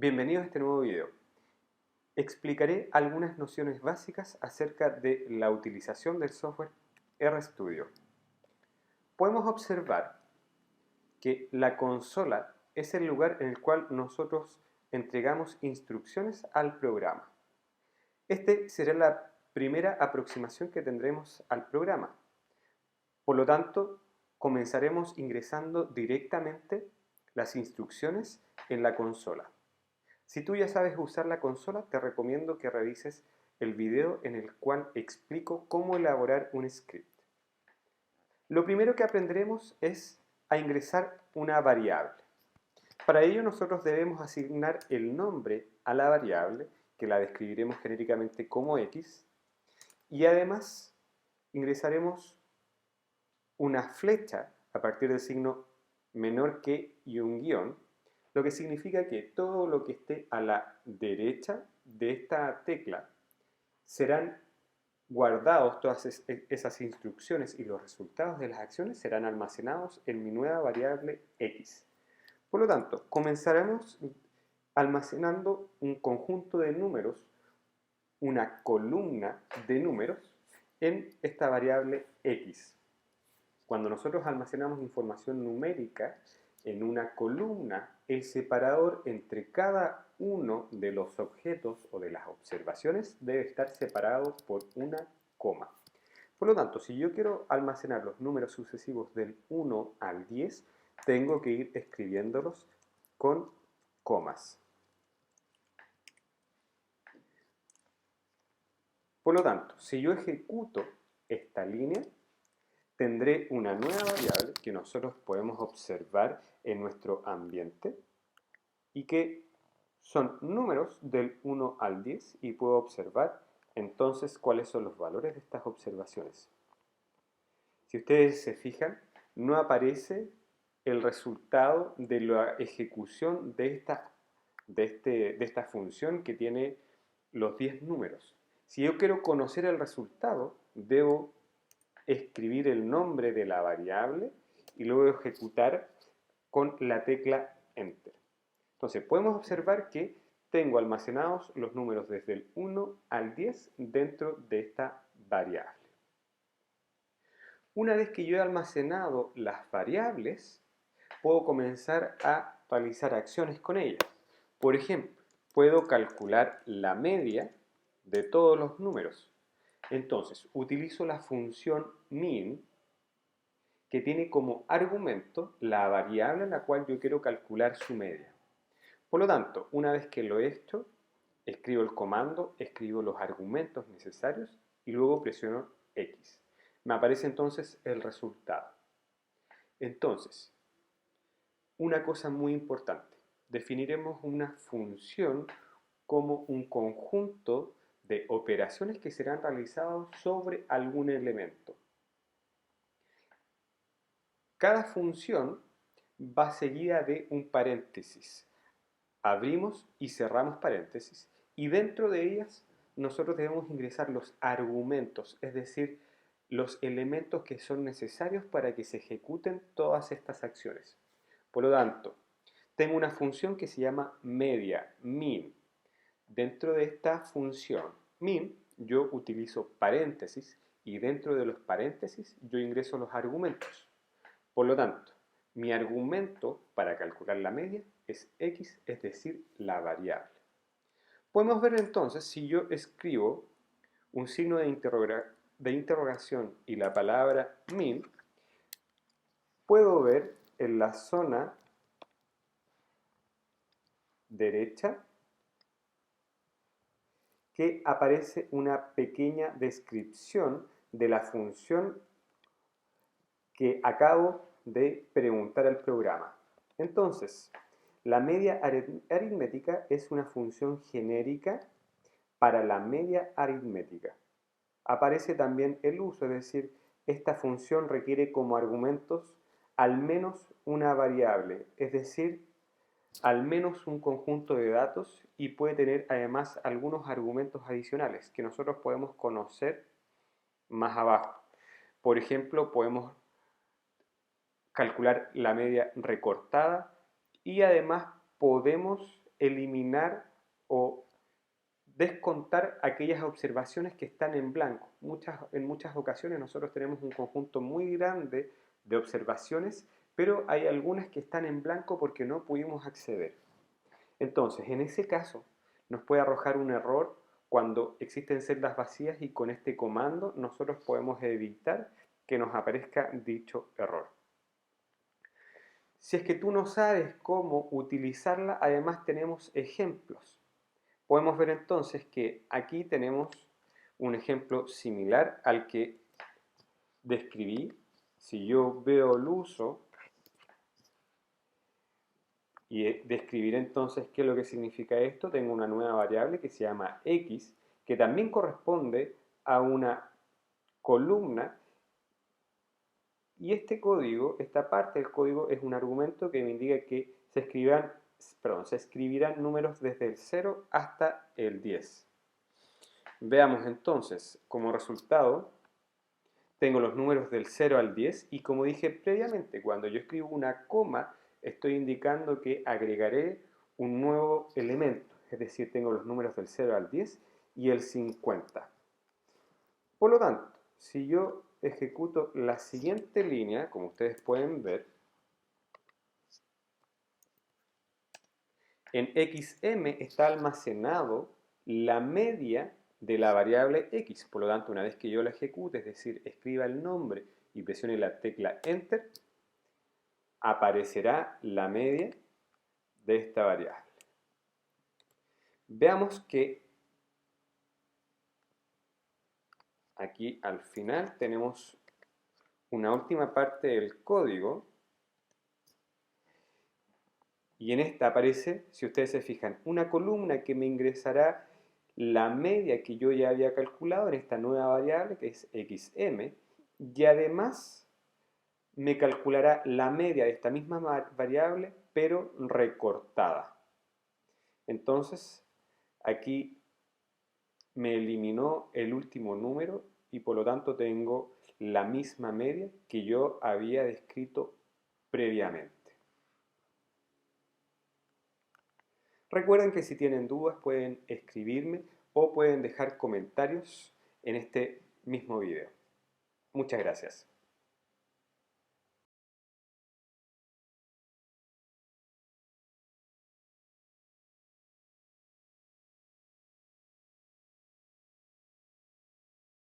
Bienvenido a este nuevo video. Explicaré algunas nociones básicas acerca de la utilización del software RStudio. Podemos observar que la consola es el lugar en el cual nosotros entregamos instrucciones al programa. Este será la primera aproximación que tendremos al programa. Por lo tanto, comenzaremos ingresando directamente las instrucciones en la consola. Si tú ya sabes usar la consola, te recomiendo que revises el video en el cual explico cómo elaborar un script. Lo primero que aprenderemos es a ingresar una variable. Para ello nosotros debemos asignar el nombre a la variable, que la describiremos genéricamente como X, y además ingresaremos una flecha a partir del signo menor que y un guión, lo que significa que todo lo que esté a la derecha de esta tecla serán guardados, todas esas instrucciones y los resultados de las acciones serán almacenados en mi nueva variable X. Por lo tanto, comenzaremos almacenando un conjunto de números, una columna de números en esta variable X. Cuando nosotros almacenamos información numérica en una columna, el separador entre cada uno de los objetos o de las observaciones debe estar separado por una coma. Por lo tanto, si yo quiero almacenar los números sucesivos del 1 al 10, tengo que ir escribiéndolos con comas. Por lo tanto, si yo ejecuto esta línea, tendré una nueva variable que nosotros podemos observar en nuestro ambiente y que son números del 1 al 10 y puedo observar entonces cuáles son los valores de estas observaciones. Si ustedes se fijan, no aparece el resultado de la ejecución de esta función que tiene los 10 números. Si yo quiero conocer el resultado, debo escribir el nombre de la variable y luego ejecutar con la tecla Enter. Entonces podemos observar que tengo almacenados los números desde el 1 al 10 dentro de esta variable. Una vez que yo he almacenado las variables, puedo comenzar a realizar acciones con ellas. Por ejemplo, puedo calcular la media de todos los números. Entonces, utilizo la función min, que tiene como argumento la variable en la cual yo quiero calcular su media. Por lo tanto, una vez que lo he hecho, escribo el comando, escribo los argumentos necesarios y luego presiono X. Me aparece entonces el resultado. Entonces, una cosa muy importante, definiremos una función como un conjunto de operaciones que serán realizadas sobre algún elemento. Cada función va seguida de un paréntesis. Abrimos y cerramos paréntesis y dentro de ellas nosotros debemos ingresar los argumentos, es decir, los elementos que son necesarios para que se ejecuten todas estas acciones. Por lo tanto, tengo una función que se llama media, min. Dentro de esta función min, yo utilizo paréntesis y dentro de los paréntesis yo ingreso los argumentos. Por lo tanto, mi argumento para calcular la media es x, es decir, la variable. Podemos ver entonces, si yo escribo un signo de interrogación y la palabra min, puedo ver en la zona derecha que aparece una pequeña descripción de la función que acabo de preguntar al programa. Entonces, la media aritmética es una función genérica para la media aritmética. Aparece también el uso, es decir, esta función requiere como argumentos al menos una variable, es decir, al menos un conjunto de datos y puede tener además algunos argumentos adicionales que nosotros podemos conocer más abajo. Por ejemplo, podemos calcular la media recortada y además podemos eliminar o descontar aquellas observaciones que están en blanco. En muchas ocasiones nosotros tenemos un conjunto muy grande de observaciones, pero hay algunas que están en blanco porque no pudimos acceder. Entonces, en ese caso, nos puede arrojar un error cuando existen celdas vacías y con este comando nosotros podemos evitar que nos aparezca dicho error. Si es que tú no sabes cómo utilizarla, además tenemos ejemplos. Podemos ver entonces que aquí tenemos un ejemplo similar al que describí. Si yo veo el uso y describiré entonces qué es lo que significa esto, tengo una nueva variable que se llama x, que también corresponde a una columna, y este código, esta parte del código es un argumento que me indica que se escribirán números desde el 0 hasta el 10. Veamos entonces, como resultado, tengo los números del 0 al 10 y como dije previamente, cuando yo escribo una coma, estoy indicando que agregaré un nuevo elemento, es decir, tengo los números del 0 al 10 y el 50. Por lo tanto, si yo ejecuto la siguiente línea, como ustedes pueden ver, en XM está almacenado la media de la variable X. Por lo tanto, una vez que yo la ejecute, es decir, escriba el nombre y presione la tecla Enter, aparecerá la media de esta variable. Veamos que aquí al final tenemos una última parte del código y en esta aparece, si ustedes se fijan, una columna que me ingresará la media que yo ya había calculado en esta nueva variable que es XM y además me calculará la media de esta misma variable pero recortada. Entonces aquí me eliminó el último número y por lo tanto tengo la misma media que yo había descrito previamente. Recuerden que si tienen dudas pueden escribirme o pueden dejar comentarios en este mismo video. Muchas gracias.